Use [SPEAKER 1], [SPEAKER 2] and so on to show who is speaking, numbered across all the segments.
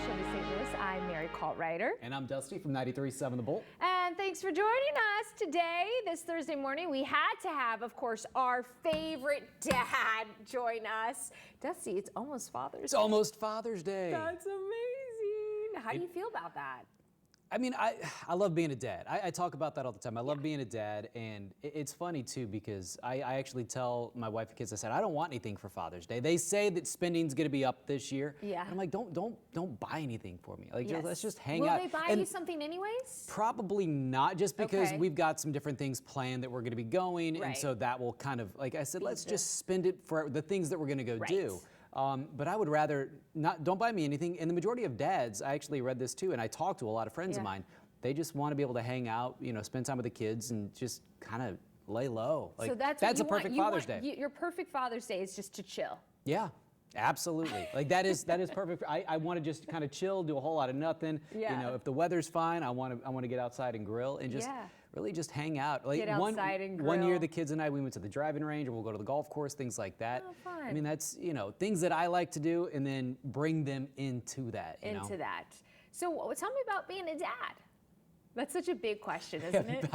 [SPEAKER 1] Show Me St. Louis. I'm Mary Cartwriter.
[SPEAKER 2] And I'm Dusty from 93.7 The Bolt.
[SPEAKER 1] And thanks for joining us today. This Thursday morning, we had to have, of course, our favorite dad join us. Dusty, it's almost Father's Day.
[SPEAKER 2] It's almost Father's Day.
[SPEAKER 1] That's amazing. How do you feel about that?
[SPEAKER 2] I mean, I love being a dad. I talk about that all the time. I love being a dad, and it's funny too because I actually tell my wife and kids, I said, I don't want anything for Father's Day. They say that spending's going to be up this year.
[SPEAKER 1] Yeah.
[SPEAKER 2] And I'm like, don't buy anything for me. Like,
[SPEAKER 1] Yes.
[SPEAKER 2] let's just hang out.
[SPEAKER 1] Will they buy you something anyways?
[SPEAKER 2] Probably not, just because
[SPEAKER 1] Okay.
[SPEAKER 2] we've got some different things planned that we're going to be going,
[SPEAKER 1] Right.
[SPEAKER 2] and so that will kind of, like I said, let's just spend it for the things that we're going to go do. But I would rather don't buy me anything. And the majority of dads, I actually read this too, and I talked to a lot of friends of mine. They just want to be able to hang out, spend time with the kids and just kind of lay low. Like,
[SPEAKER 1] So that's
[SPEAKER 2] a perfect Father's Day.
[SPEAKER 1] Your perfect Father's Day is just to chill.
[SPEAKER 2] Yeah, absolutely. Like that is perfect. I want to just kind of chill, do a whole lot of nothing.
[SPEAKER 1] Yeah.
[SPEAKER 2] If the weather's fine, I want to get outside and grill and just really just hang out. Like
[SPEAKER 1] Get outside and grill.
[SPEAKER 2] One year the kids and I, we went to the driving range, or we'll go to the golf course, things like that.
[SPEAKER 1] Oh, fun.
[SPEAKER 2] I mean, that's things that I like to do, and then bring them into that.
[SPEAKER 1] Into that. So tell me about being a dad. That's such a big question, isn't it?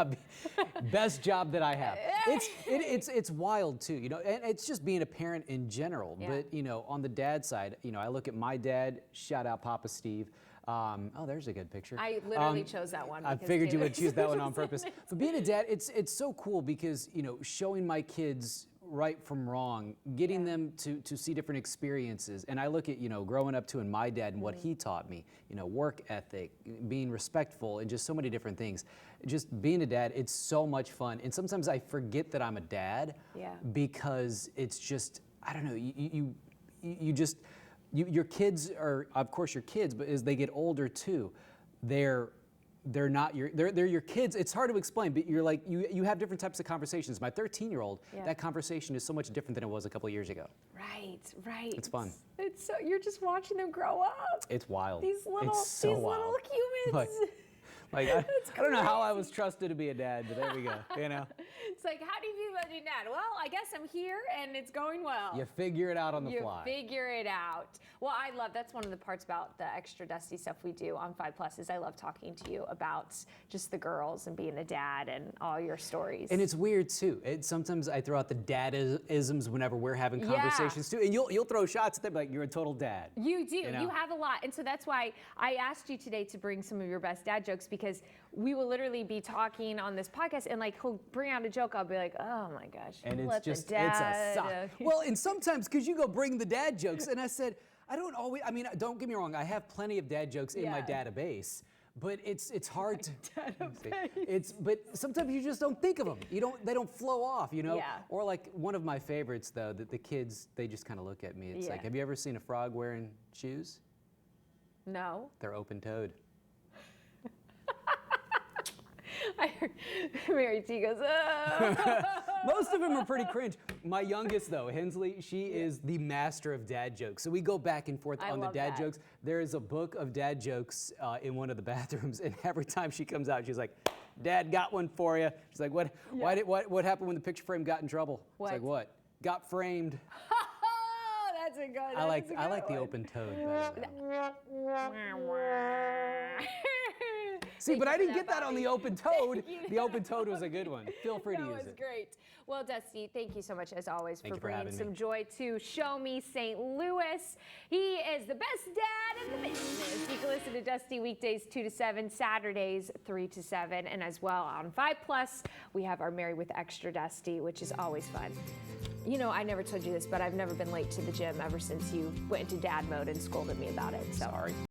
[SPEAKER 2] Best job that I have. It's wild too, and it's just being a parent in general.
[SPEAKER 1] Yeah.
[SPEAKER 2] But on the dad side, I look at my dad. Shout out Papa Steve. Oh, there's a good picture.
[SPEAKER 1] I literally chose that one.
[SPEAKER 2] I figured you would choose that one on purpose. But being a dad, it's so cool because showing my kids right from wrong, getting them to see different experiences. And I look at growing up too, and my dad and what he taught me, work ethic, being respectful, and just so many different things. Just being a dad, it's so much fun. And sometimes I forget that I'm a dad because it's just, I don't know, your kids are, of course, your kids, but as they get older too, they're not they're your kids. It's hard to explain, but you're like you have different types of conversations. My 13-year-old, that conversation is so much different than it was a couple of years ago.
[SPEAKER 1] Right.
[SPEAKER 2] It's fun.
[SPEAKER 1] It's so you're just watching them grow up.
[SPEAKER 2] It's wild.
[SPEAKER 1] These little
[SPEAKER 2] wild.
[SPEAKER 1] humans.
[SPEAKER 2] I don't know how I was trusted to be a dad, but there we go.
[SPEAKER 1] It's like, how do you feel about being dad? Well, I guess I'm here and it's going well.
[SPEAKER 2] You figure it out on the fly.
[SPEAKER 1] You figure it out. Well, that's one of the parts about the extra Dusty stuff we do on 5+ is I love talking to you about just the girls and being a dad and all your stories.
[SPEAKER 2] And it's weird too. Sometimes I throw out the dad-isms whenever we're having conversations too, and you'll throw shots at them like you're a total dad.
[SPEAKER 1] You do. You have a lot, and so that's why I asked you today to bring some of your best dad jokes, because we will literally be talking on this podcast and like he'll bring out a joke, I'll be like, oh my gosh.
[SPEAKER 2] And it's just, it's a sock. Well, and sometimes, because you go bring the dad jokes, and I said, don't get me wrong, I have plenty of dad jokes in my database, but it's hard to, but sometimes you just don't think of them. They don't flow off, Or like one of my favorites though, that the kids, they just kind of look at me. It's like, have you ever seen a frog wearing shoes?
[SPEAKER 1] No.
[SPEAKER 2] They're open-toed.
[SPEAKER 1] I heard Mary T goes, oh.
[SPEAKER 2] Most of them are pretty cringe. My youngest, though, Hensley, she is the master of dad jokes. So we go back and forth on the dad jokes. There is a book of dad jokes in one of the bathrooms, and every time she comes out, she's like, Dad, got one for you. She's like, what happened when the picture frame got in trouble?
[SPEAKER 1] What?
[SPEAKER 2] It's like, what? Got framed.
[SPEAKER 1] That's a good.
[SPEAKER 2] I like the open-toed better. See, but I didn't get that on the open-toed. The open-toed was a good one. Feel free to use it. That was
[SPEAKER 1] great. Well, Dusty, thank you so much, as always, for bringing some
[SPEAKER 2] me.
[SPEAKER 1] joy to Show Me St. Louis. He is the best dad in the business. You can listen to Dusty weekdays 2 to 7, Saturdays 3 to 7, and as well on 5+, we have our Married with Extra Dusty, which is always fun. I never told you this, but I've never been late to the gym ever since you went into dad mode and scolded me about it. So.
[SPEAKER 2] Sorry.